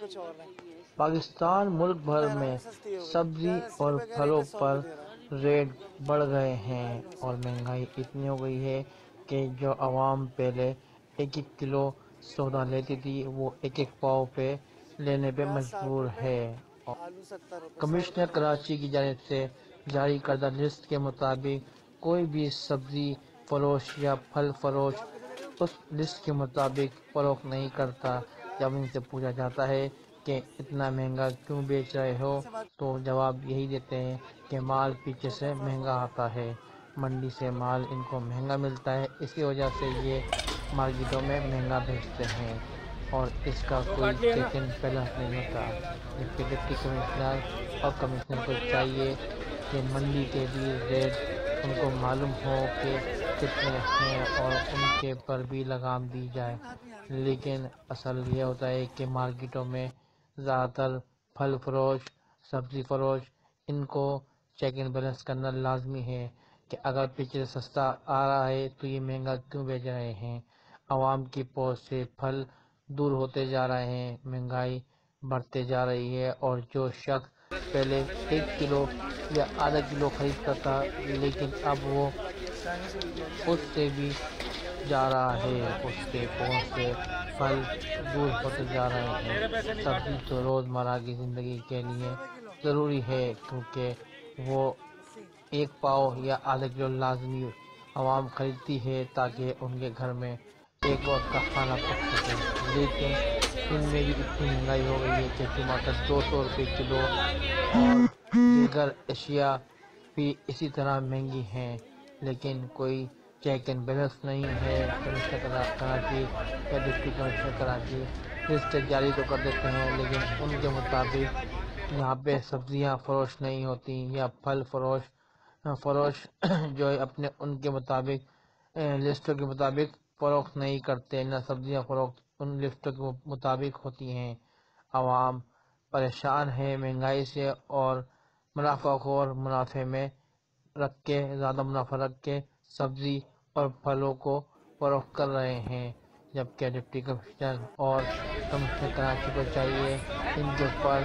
कुछ और है। पाकिस्तान मुल्क भर में सस्ती हो गई, सब्जी 80 और रुपए का रेट फलों है, 100 पर रुपए दे रहा है। रेट बढ़ गए हैं और महंगाई इतनी हो गई है कि जो आवाम पहले एक एक किलो सौदा लेती थी वो एक एक पाव पे लेने पे प्याज 60 मजबूर रुपए, है। आलू 70 रुपए, 100 कमिश्नर रुपए का रेट कराची की जानिब से जारी करदा लिस्ट के मुताबिक कोई भी सब्जी फरोश या फल फरोश उस लिस्ट के मुताबिक फरोख्त नहीं करता। जब इनसे पूछा जाता है कि इतना महंगा क्यों बेच रहे हो तो जवाब यही देते हैं कि माल पीछे से महंगा आता है, मंडी से माल इनको महंगा मिलता है, इसी वजह से ये मार्केटों में महंगा बेचते हैं और इसका कोई चेक एंड बैलेंस नहीं होता। जबकि डिप्टी कमिश्नर और कमिश्नर को चाहिए कि मंडी के भी रेट उनको मालूम हो कि कितने हैं और उनके पर भी लगाम दी जाए। लेकिन असल ये होता है कि मार्केटों में ज़्यादातर फल फरोश, सब्ज़ी फरोश इनको चेक एंड बैलेंस करना लाजमी है कि अगर पिछले सस्ता आ रहा है तो ये महंगा क्यों बेच रहे हैं। आवाम की पहुंच से फल दूर होते जा रहे हैं, महंगाई बढ़ते जा रही है और जो शख्स पहले 1 किलो या आधा किलो खरीदता था लेकिन अब वो उससे भी जा रहा है, उसके पहुंच से फल दूर होते जा रहे हैं। सब्जी तो रोज़मर्रा की ज़िंदगी के लिए ज़रूरी है क्योंकि वो एक पाव या आधा किलो लाजमी आवाम खरीदती है ताकि उनके घर में एक वक्त का खाना पक सके। लेकिन इनमें भी इतनी महंगाई हो गई है कि टमाटर 200 रुपये किलो और दीगर अशिया भी इसी तरह महंगी हैं, लेकिन कोई चेक एंड बैलेंस नहीं है। कमिश्नर कराची या डिप्टी कमिश्नर कराची लिस्ट जारी तो कर देते हैं लेकिन उनके मुताबिक यहाँ पे सब्जियाँ फरोश नहीं होती या फल फरोश जो है अपने उनके मुताबिक लिस्टों के मुताबिक फरोख्त नहीं करते, न सब्जियाँ फरोख्त उन लिस्टों के मुताबिक होती हैं। आवाम परेशान है महंगाई से और मुनाफाखोर मुनाफे में रख के ज़्यादा मुनाफा रख के सब्जी और फलों को फरोख्त कर रहे हैं। जबकि डिप्टी कमिश्नर और कमिश्नर कराची को चाहिए इनके ऊपर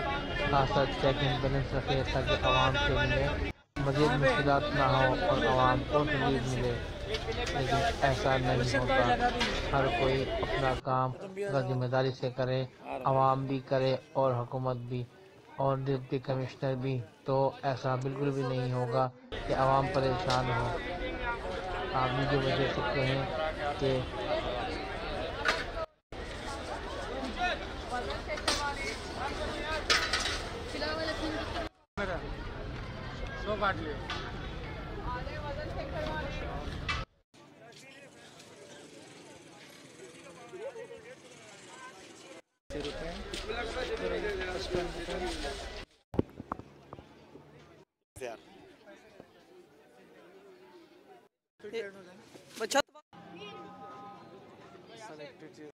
खासा चेक एंड बैलेंस रखे ताकि आवाम के लिए मज़ीद मुश्किलात ना हो और आवाम को रिलीफ मिले। लेकिन ऐसा नहीं होता, हर कोई अपना काम अगर जिम्मेदारी से करे, आवाम भी करे और हुकूमत भी और डिप्टी कमिश्नर भी, तो ऐसा बिल्कुल भी नहीं होगा कि आवाम परेशान हो। आप वीडियो में देख सकते हैं कि यार